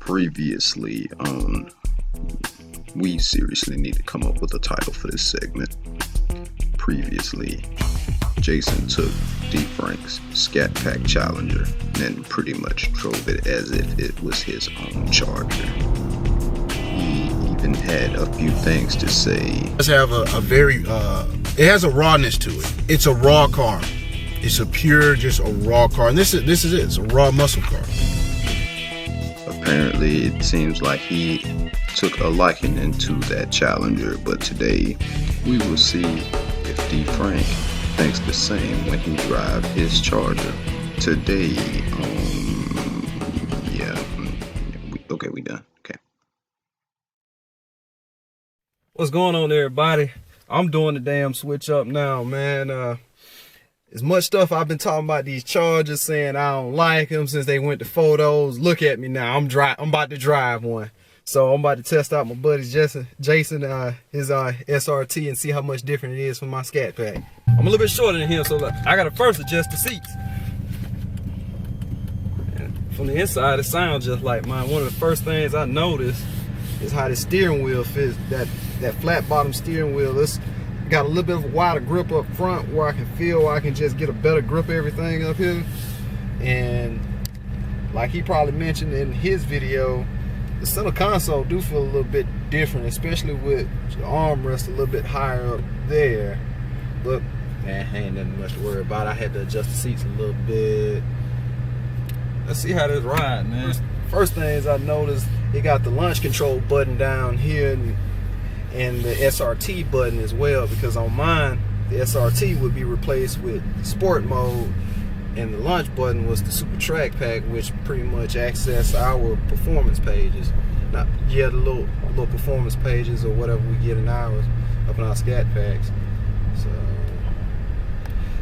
Previously on, we seriously need to come up with a title for this segment. Previously, Jason took D. Frank's ScatPack Challenger and pretty much drove it as if it was his own Charger. He even had a few things to say. It does have a very, it has a rawness to it. It's a raw car. It's a pure, just a raw car. And this is it. It's a raw muscle car. Apparently, it seems like he took a liking into that Challenger, but today we will see if D. Frank thinks the same when he drives his Charger. Today, we done. Okay. What's going on, everybody? I'm doing the damn switch up now, man. As much stuff I've been talking about these Chargers, saying I don't like them since they went to photos. Look at me now. I'm about to drive one. So I'm about to test out my buddy Jason, his SRT, and see how much different it is from my ScatPack. I'm a little bit shorter than him, so look, I gotta first adjust the seats. And from the inside, it sounds just like mine. One of the first things I noticed is how the steering wheel fits. That flat bottom steering wheel. It's got a little bit of a wider grip up front where I can just get a better grip of everything up here. And like he probably mentioned in his video, the center console do feel a little bit different, especially with the armrest a little bit higher up there. But man, ain't nothing much to worry about. I had to adjust the seats a little bit. Let's see how this ride, man. First things I noticed, it got the launch control button down here and the SRT button as well, because on mine the SRT would be replaced with sport mode, and the launch button was the Super Track Pack, which pretty much access our performance pages. Not the little performance pages or whatever we get in ours up in our ScatPacks.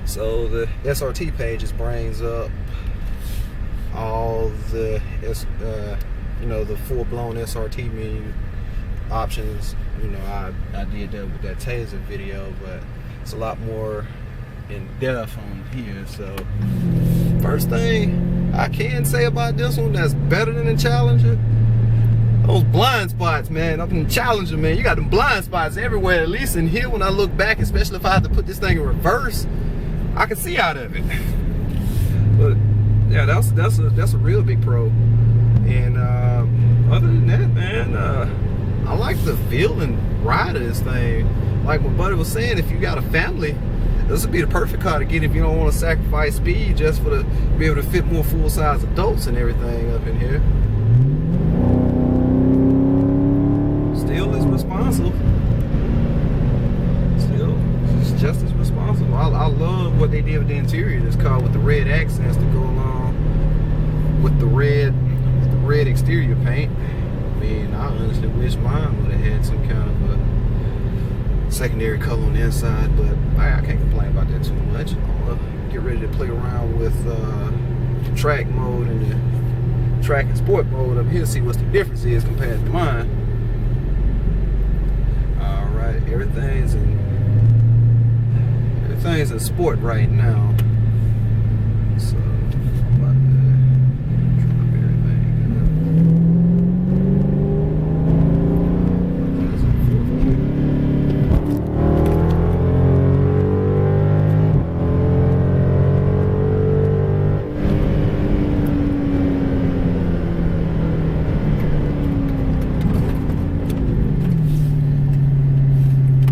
So the SRT pages brings up all the the full-blown SRT menu options. I did that with that Taser video, but it's a lot more in depth on here. So first thing I can say about this one that's better than the Challenger, those blind spots, man. Up in the Challenger, man, you got them blind spots everywhere. At least in here, when I look back, especially if I have to put this thing in reverse, I can see out of it. But yeah, that's a real big pro. And other than that, man, I like the feel and ride of this thing. Like my buddy was saying, if you got a family, this would be the perfect car to get if you don't want to sacrifice speed just for be able to fit more full-size adults and everything up in here. Still is responsive. Still, it's just as responsive. I love what they did with the interior of this car with the red accents to go along with the red exterior paint. I mean, I honestly wish mine would have had some kind of a secondary color on the inside, but I can't complain about that too much. I'll get ready to play around with track mode and the track and sport mode up here, see what the difference is compared to mine. Alright, everything's in sport right now. So I'm about to trim up everything.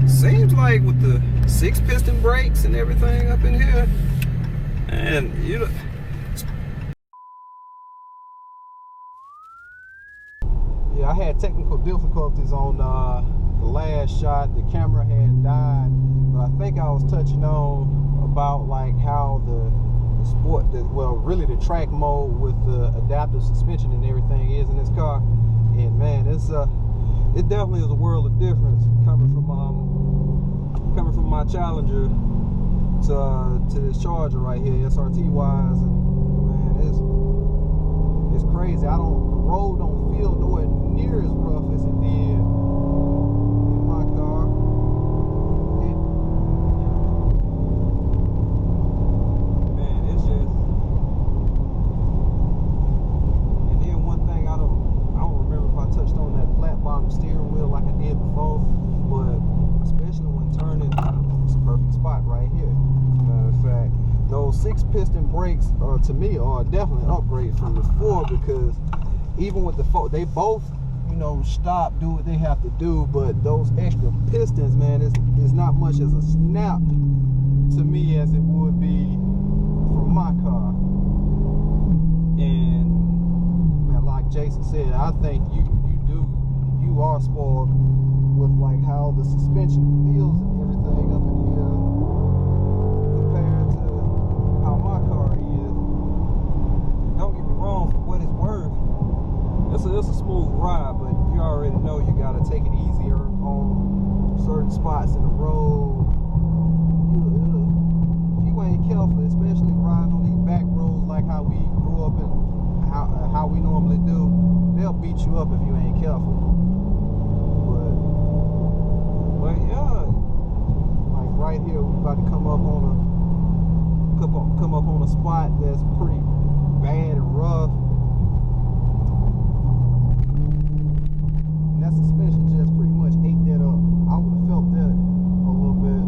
Seems like with the 6-piston brakes and everything up in here, and yeah, I had technical difficulties on the last shot. The camera had died, but I think I was touching on about like how the track mode with the adaptive suspension and everything is in this car. And man, it definitely is a world of difference coming from my Challenger to this Charger right here, SRT wise. And man, it's crazy. The road don't feel nowhere near as rough as it did in my car. Man, it's just. And then one thing I don't 6 piston brakes to me are definitely an upgrade from the 4, because even with the 4, they both, you know, stop, do what they have to do, but those extra pistons, man, is not much as a snap to me as it would be from my car. And man, like Jason said, I think you are spoiled with like how the suspension feels and everything up in here compared to how my car is. Don't get me wrong, for what it's worth, it's a smooth ride, but you already know you gotta take it easier on certain spots in the road. If you ain't careful, especially riding on these back roads like how we grew up and how we normally do, they'll beat you up if you ain't careful. But yeah, like right here, we about to come up on a spot that's pretty bad and rough. And that suspension just pretty much ate that up. I would have felt that a little bit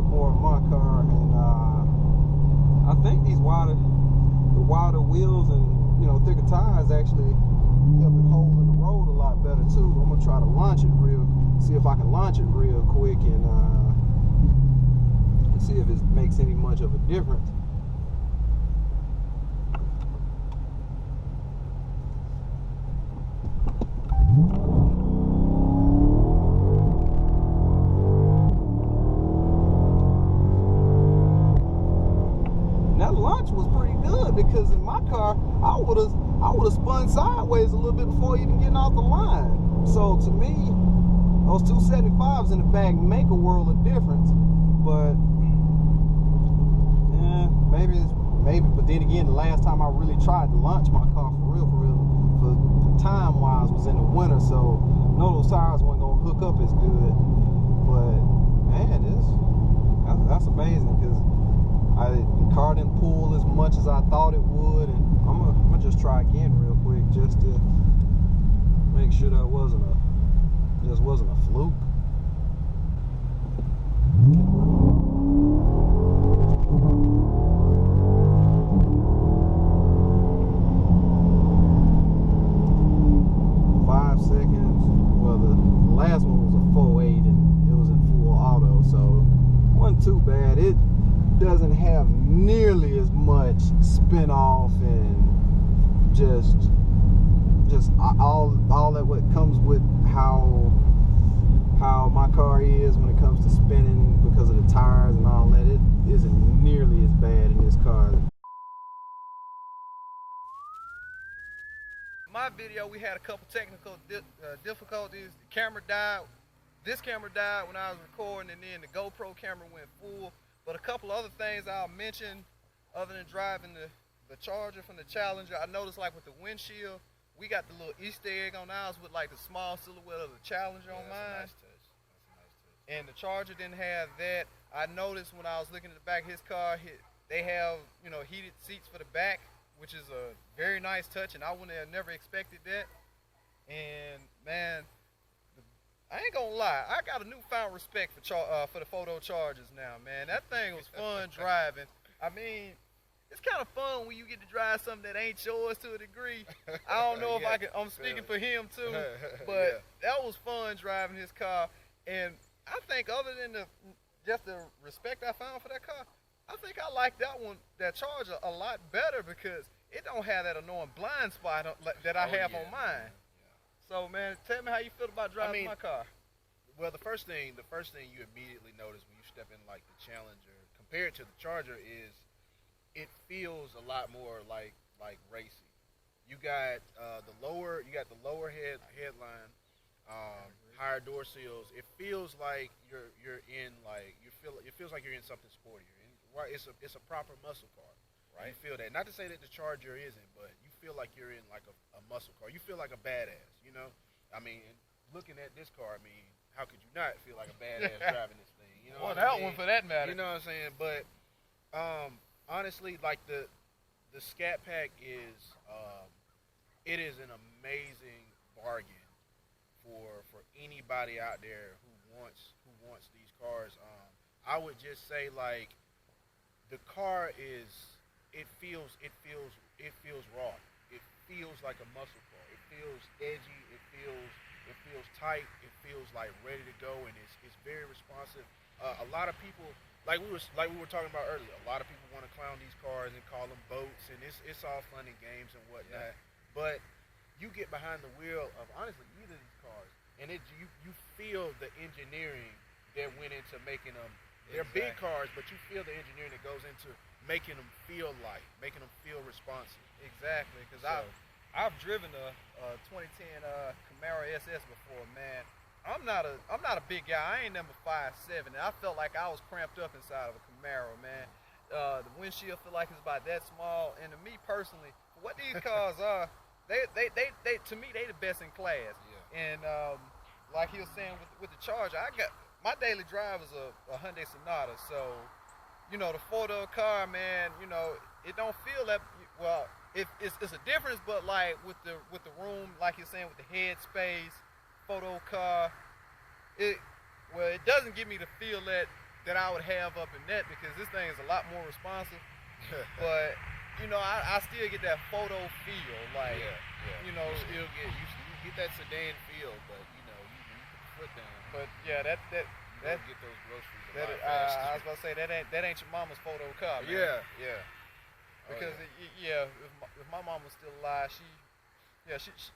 more in my car. And I think the wider wheels and, you know, thicker tires actually help it hold in the road a lot better too. I'm gonna try to see if I can launch it real quick and see if it makes any much of a difference. Was pretty good, because in my car I would have spun sideways a little bit before even getting off the line. So to me, those 275s in the back make a world of difference. But maybe. But then again, the last time I really tried to launch my car for real, for time wise, was in the winter. So I know those tires weren't gonna hook up as good. But man, that's amazing, because the car didn't pull as much as I thought it would, and I'm gonna just try again real quick just to make sure that wasn't a fluke. Well, the last one was a 4.8 and it was in full auto, so it wasn't too bad. It doesn't have nearly as much spin off and just all that what comes with how my car is when it comes to spinning, because of the tires and all that. It isn't nearly as bad in this car. My video, we had a couple technical difficulties. The camera died. This camera died when I was recording, and then the GoPro camera went full. But a couple other things I'll mention, other than driving the Charger from the Challenger, I noticed like with the windshield, we got the little Easter egg on ours with like the small silhouette of the Challenger on mine. That's a nice touch. And the Charger didn't have that. I noticed when I was looking at the back of his car, they have, you know, heated seats for the back, which is a very nice touch, and I wouldn't have never expected that. And man, I ain't gonna lie, I got a newfound respect for the photo Chargers now, man. That thing was fun driving. I mean, it's kind of fun when you get to drive something that ain't yours to a degree. I don't know if I'm speaking for him too, but that was fun driving his car. And I think other than just the respect I found for that car, I think I like that Charger a lot better, because it don't have that annoying blind spot that I have on mine. So man, tell me how you feel about driving my car. Well, the first thing you immediately notice when you step in like the Challenger compared to the Charger is it feels a lot more like racing. You got the lower headline, higher door seals. It feels like you're in it feels like you're in something sportier. It's a proper muscle car, right? You feel that. Not to say that the Charger isn't, but you feel like you're in like a muscle car. You feel like a badass, you know? I mean, looking at this car, I mean, how could you not feel like a badass driving this thing? You know, that one for that matter. You know what I'm saying? But honestly, like the ScatPack is it is an amazing bargain for anybody out there who wants these cars. I would just say, like, the car is it feels raw. It feels like a muscle car. It feels edgy. It feels tight. It feels like ready to go, and it's very responsive. A lot of people, like we were talking about earlier, a lot of people want to clown these cars and call them boats, and it's all fun and games and whatnot. But you get behind the wheel of honestly either of these cars, and you feel the engineering that went into making them. They're big cars, but you feel the engineering that goes into making them feel light, making them feel responsive. Exactly, because I've driven a 2010 Camaro SS before, man. I'm not a big guy. I ain't number 5'7", and I felt like I was cramped up inside of a Camaro, man. The windshield feel like it's about that small, and to me personally, for what these cars are, they to me they the best in class. Yeah. And like he was saying with the Charger, I got my daily drive is a Hyundai Sonata, so you know the four-door car, man. You know it don't feel that well. It's a difference, but like with the room, like you're saying with the head space, four-door car, it doesn't give me the feel that I would have up in that because this thing is a lot more responsive. But you know I still get that photo feel, like you know you get that sedan feel, but you know you put the foot down. But yeah, that get those groceries a lot I faster. was about to say that ain't your mama's photo car, man. Yeah. Because if my mom was still alive,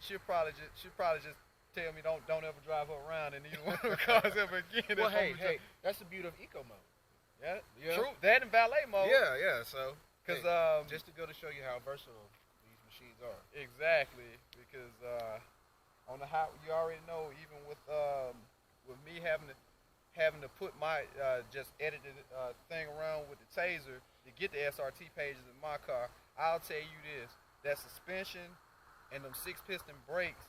she'll probably just tell me don't ever drive her around in either one of the cars ever again. Well, hey, that's the beauty of eco mode. Yeah, Yeah. true. That and valet mode. Yeah. So, Because just to go to show you how versatile these machines are. exactly, because on the hot, you already know, even with me having to put my just edited thing around with the taser to get the SRT pages in my car, I'll tell you this: that suspension and them 6-piston brakes,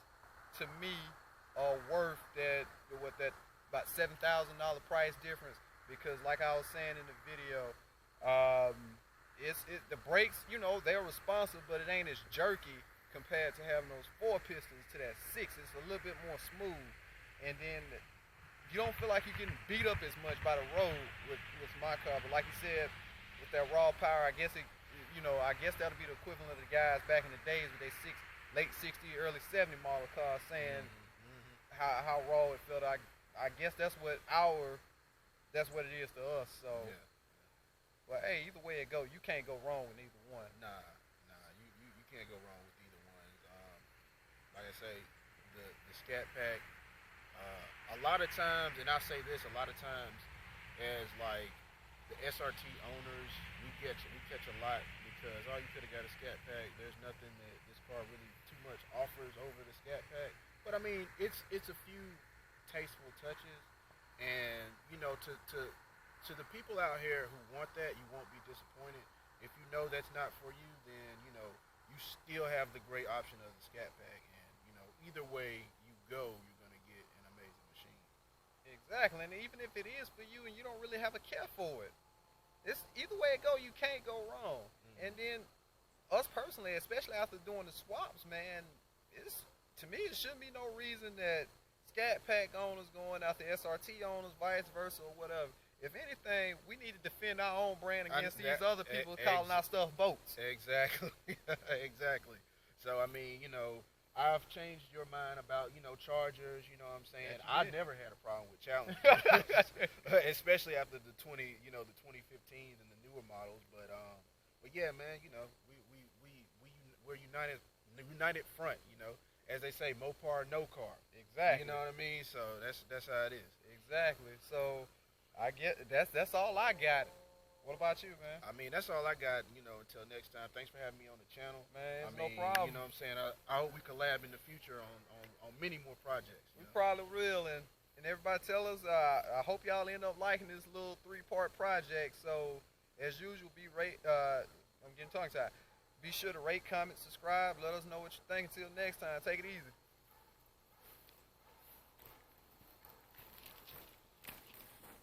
to me, are worth that about $7,000 price difference. Because like I was saying in the video, the brakes, you know, they're responsive, but it ain't as jerky compared to having those 4 pistons to that 6. It's a little bit more smooth, and then you don't feel like you're getting beat up as much by the road with my car. But like you said, with that raw power, I guess that'll be the equivalent of the guys back in the days with they late 60, early 70 model cars saying how raw it felt. I guess that's what it is to us. So, but hey, either way it go, you can't go wrong with either one. Nah, you can't go wrong with either one. Like I say, the ScatPack. A lot of times, and I say this a lot of times, as like the SRT owners, we catch a lot because you could have got a ScatPack. There's nothing that this car really too much offers over the ScatPack. But I mean, it's a few tasteful touches, and you know, to the people out here who want that, you won't be disappointed. If you know that's not for you, then you know you still have the great option of the ScatPack, and you know either way you go, you're gonna get an amazing machine. Exactly, and even if it is for you and you don't really have a care for it, it's either way it go, you can't go wrong. And then us personally, especially after doing the swaps, man, to me it shouldn't be no reason that ScatPack owners going after SRT owners, vice versa, or whatever. If anything, we need to defend our own brand against these other people calling our stuff boats. Exactly, exactly. So I mean, you know, I've changed your mind about, you know, Chargers. You know what I'm saying? I never had a problem with Challengers, especially after the 2015s and the newer models. But yeah, man, you know, we're united front. You know, as they say, Mopar, no car. Exactly. You know what I mean? So that's how it is. Exactly. So I get that's all I got. What about you, man? I mean, that's all I got, you know, until next time. Thanks for having me on the channel. Man, no problem. You know what I'm saying? I hope we collab in the future on many more projects. We probably will, and everybody tell us, I hope y'all end up liking this little 3-part project. So, as usual, I'm getting tongue-tied. Be sure to rate, comment, subscribe. Let us know what you think. Until next time, take it easy.